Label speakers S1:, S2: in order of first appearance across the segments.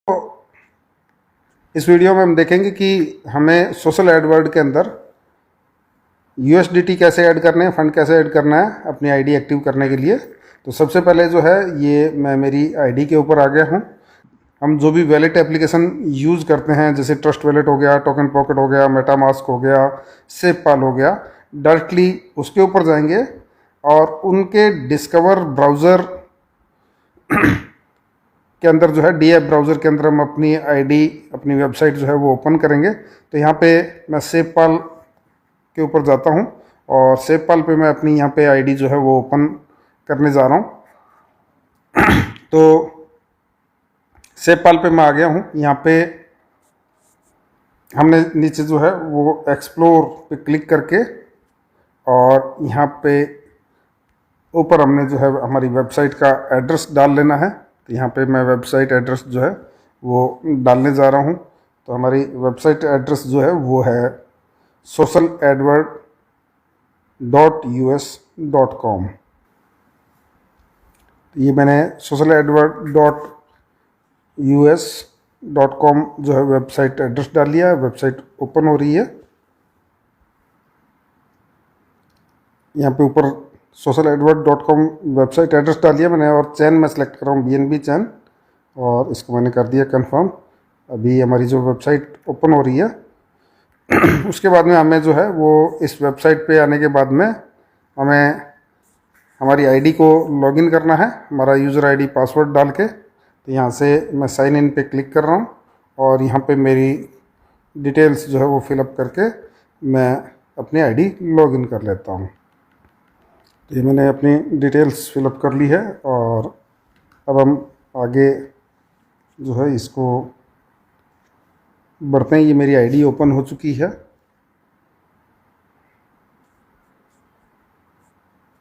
S1: तो इस वीडियो में हम देखेंगे कि हमें सोशल एडवर्ड के अंदर यूएसडीटी कैसे ऐड करने हैं, फंड कैसे ऐड करना है अपनी आईडी एक्टिव करने के लिए। तो सबसे पहले जो है ये मैं मेरी आईडी के ऊपर आ गया हूँ। हम जो भी वैलेट एप्लीकेशन यूज़ करते हैं जैसे ट्रस्ट वैलेट हो गया, टोकन पॉकेट हो गया, मेटामास्क हो गया, सेपपाल हो गया, डायरेक्टली उसके ऊपर जाएंगे और उनके डिस्कवर ब्राउज़र के अंदर जो है डी ऐप ब्राउज़र के अंदर हम अपनी आईडी, अपनी वेबसाइट जो है वो ओपन करेंगे। तो यहाँ पे मैं सेपपाल के ऊपर जाता हूँ और सेपपाल पे मैं अपनी यहाँ पे आईडी जो है वो ओपन करने जा रहा हूँ। तो सेपपाल पे मैं आ गया हूँ। यहाँ पे हमने नीचे जो है वो एक्सप्लोर पे क्लिक करके और यहाँ पे ऊपर हमने जो है हमारी वेबसाइट का एड्रेस डाल लेना है। तो यहाँ पे मैं वेबसाइट एड्रेस जो है वो डालने जा रहा हूँ। तो हमारी वेबसाइट एड्रेस जो है वो है socialedward.us.com। ये मैंने socialedward.us.com जो है वेबसाइट एड्रेस डाल लिया है। वेबसाइट ओपन हो रही है। यहाँ पे ऊपर socialedward.com वेबसाइट एड्रेस डाल दिया मैंने और चैन में सेलेक्ट कर रहा हूँ BNB चैन और इसको मैंने कर दिया कंफर्म। अभी हमारी जो वेबसाइट ओपन हो रही है उसके बाद में हमें जो है वो इस वेबसाइट पे आने के बाद में हमें हमारी आईडी को लॉगिन करना है, हमारा यूज़र आईडी पासवर्ड डाल के। तो यहाँ से मैं साइन इन पे क्लिक कर रहा हूँ और यहाँ पे मेरी डिटेल्स जो है वो फिलअप करके मैं अपनी आईडी लॉगिन कर लेता हूँ। तो ये मैंने अपनी डिटेल्स फिलअप कर ली है और अब हम आगे जो है इसको बढ़ते हैं। ये मेरी आईडी ओपन हो चुकी है।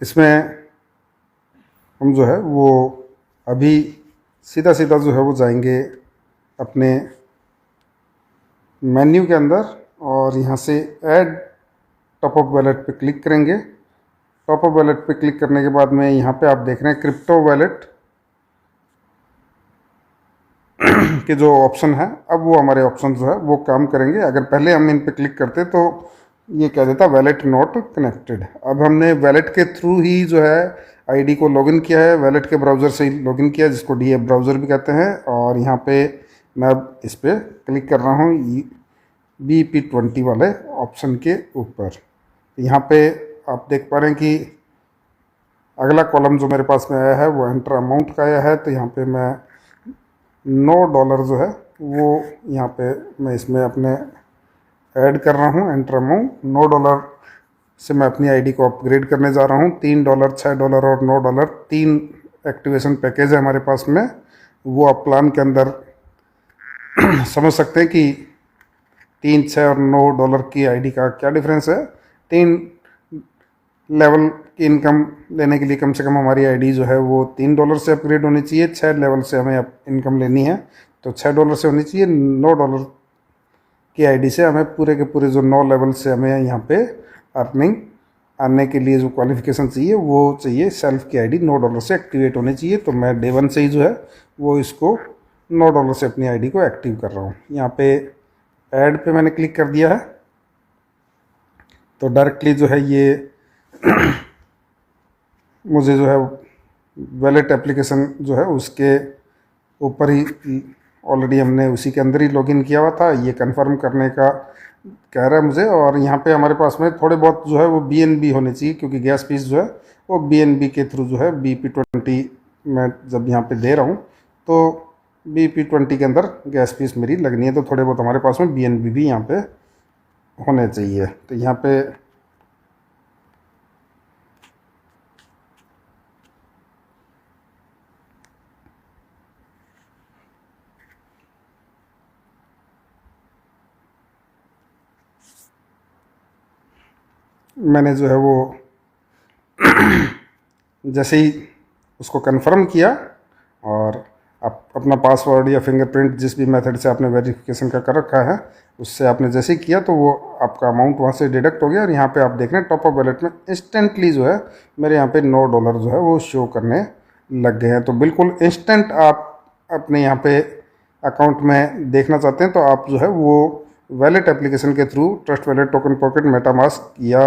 S1: इसमें हम जो है वो अभी सीधा सीधा जो है वो जाएंगे अपने मेन्यू के अंदर और यहाँ से ऐड टॉप अप वैलेट पे क्लिक करेंगे। टॉप अप वैलेट पे क्लिक करने के बाद में यहाँ पे आप देख रहे हैं क्रिप्टो वैलेट के जो ऑप्शन है, अब वो हमारे ऑप्शन जो है वो काम करेंगे। अगर पहले हम इन पे क्लिक करते तो ये कह देता वैलेट नॉट कनेक्टेड। अब हमने वैलेट के थ्रू ही जो है आईडी को लॉगिन किया है, वैलेट के ब्राउज़र से ही लॉगिन किया है जिसको डी ऐप ब्राउज़र भी कहते हैं। और यहाँ पे मैं अब इस पर क्लिक कर रहा हूँ BP20 वाले ऑप्शन के ऊपर। यहाँ पे आप देख पा रहे हैं कि अगला कॉलम जो मेरे पास में आया है वो एंटर अमाउंट का आया है। तो यहाँ पे मैं $9 जो है वो यहाँ पे मैं इसमें अपने ऐड कर रहा हूँ। एंटर अमाउंट $9 से मैं अपनी आईडी को अपग्रेड करने जा रहा हूँ। $3, $6 और $9 तीन एक्टिवेशन पैकेज है हमारे पास में। वो आप प्लान के अंदर समझ सकते हैं कि 3, 6 और $9 की आईडी का क्या डिफरेंस है। 3 लेवल की इनकम लेने के लिए कम से कम हमारी आईडी जो है वो $3 से अपग्रेड होनी चाहिए। 6 लेवल से हमें इनकम लेनी है तो $6 से होनी चाहिए। $9 की आईडी से हमें पूरे के पूरे जो 9 लेवल से हमें यहाँ पे अर्निंग आने के लिए जो क्वालिफिकेशन चाहिए वो चाहिए सेल्फ की आईडी $9 से एक्टिवेट होनी चाहिए। तो मैं डे 1 से ही जो है वो इसको $9 से अपनी आईडी को एक्टिव कर रहा हूँ। यहाँ पे ऐड पे मैंने क्लिक कर दिया है तो डायरेक्टली जो है ये मुझे जो है वैलेट एप्लीकेशन जो है उसके ऊपर ही ऑलरेडी हमने उसी के अंदर ही लॉगिन किया हुआ था, ये कंफर्म करने का कह रहा है मुझे। और यहाँ पे हमारे पास में थोड़े बहुत जो है वो BNB होने चाहिए क्योंकि गैस फीस जो है वो BNB के थ्रू जो है BP20 मैं जब यहाँ पे दे रहा हूँ तो BP20 के अंदर गैस फीस मेरी लगनी है। तो थोड़े बहुत हमारे पास में BNB भी यहाँ पे होने चाहिए। तो यहाँ पे मैंने जो है वो जैसे ही उसको कंफर्म किया और आप अपना पासवर्ड या फिंगरप्रिंट जिस भी मेथड से आपने वेरिफिकेशन का कर रखा है उससे आपने जैसे ही किया तो वो आपका अमाउंट वहाँ से डिडक्ट हो गया। और यहाँ पे आप देख रहे हैं टॉप अप वैलेट में इंस्टेंटली जो है मेरे यहाँ पे $9 जो है वो शो करने लग गए हैं। तो बिल्कुल इंस्टेंट आप अपने यहाँ पे अकाउंट में देखना चाहते हैं तो आप जो है वो वैलेट एप्लीकेशन के through trust wallet, token pocket, MetaMask या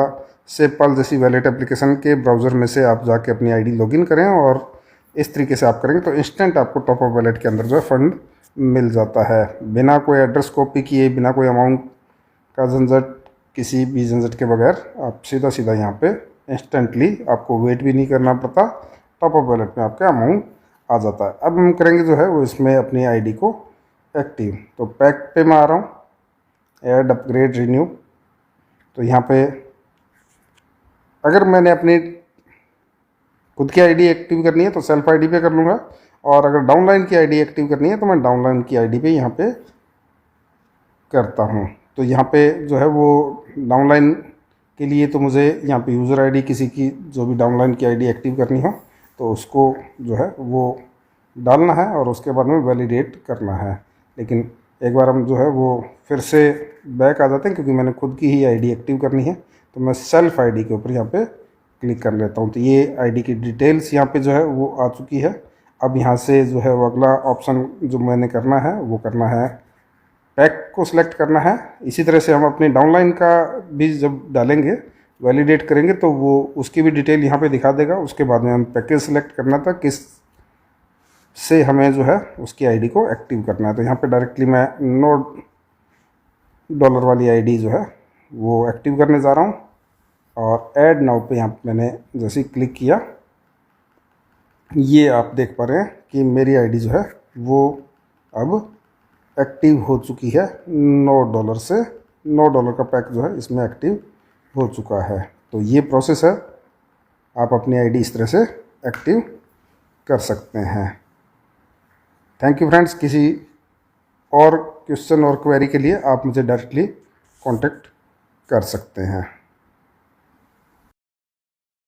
S1: सेपपाल जैसी वैलेट एप्लीकेशन के ब्राउज़र में से आप जाके अपनी आईडी लॉगिन करें और इस तरीके से आप करेंगे तो इंस्टेंट आपको टॉप अप वैलेट के अंदर जो है फंड मिल जाता है, बिना कोई एड्रेस कॉपी किए, बिना कोई अमाउंट का झंझट, किसी भी झंझट के बगैर आप सीधा सीधा यहाँ पे इंस्टेंटली, आपको वेट भी नहीं करना पड़ता, टॉप अप वैलेट में आपका अमाउंट आ जाता है। अब हम करेंगे जो है वो इसमें अपनी आईडी को एक्टिव। तो पैक पे मैं आ रहा हूँ, ऐड, अपग्रेड, रिन्यू। तो यहाँ पे अगर मैंने अपनी खुद की आईडी एक्टिव करनी है तो सेल्फ आईडी पे कर लूँगा, और अगर डाउनलाइन की आईडी एक्टिव करनी है तो मैं डाउनलाइन की आईडी पे यहाँ पे करता हूँ। तो यहाँ पे जो है वो डाउनलाइन के लिए तो मुझे यहाँ पे यूज़र आईडी किसी की जो भी डाउनलाइन की आईडी एक्टिव करनी हो तो उसको जो है वो डालना है और उसके बाद में वैलिडेट करना है। लेकिन एक बार हम जो है वो फिर से बैक आ जाते हैं, क्योंकि मैंने खुद की ही आईडी एक्टिव करनी है। तो मैं सेल्फ आईडी के ऊपर यहाँ पे क्लिक कर लेता हूँ। तो ये आईडी की डिटेल्स यहाँ पे जो है वो आ चुकी है। अब यहाँ से जो है वो अगला ऑप्शन जो मैंने करना है वो करना है, पैक को सिलेक्ट करना है। इसी तरह से हम अपनी डाउनलाइन का भी जब डालेंगे, वैलिडेट करेंगे तो वो उसकी भी डिटेल यहाँ पे दिखा देगा। उसके बाद में हम पैकेज सिलेक्ट करना था, किस से हमें जो है उसकी आईडी को एक्टिव करना है। तो यहाँ पे डायरेक्टली मैं $9 वाली आईडी जो है वो एक्टिव करने जा रहा हूँ, और ऐड नाउ पे यहाँ पे मैंने जैसे ही क्लिक किया, ये आप देख पा रहे हैं कि मेरी आईडी जो है वो अब एक्टिव हो चुकी है। $9 से $9 का पैक जो है इसमें एक्टिव हो चुका है। तो ये प्रोसेस है, आप अपनी आईडी इस तरह से एक्टिव कर सकते हैं। Thank you friends. किसी और क्वेश्चन और क्वेरी के लिए आप मुझे डायरेक्टली कांटेक्ट कर सकते हैं।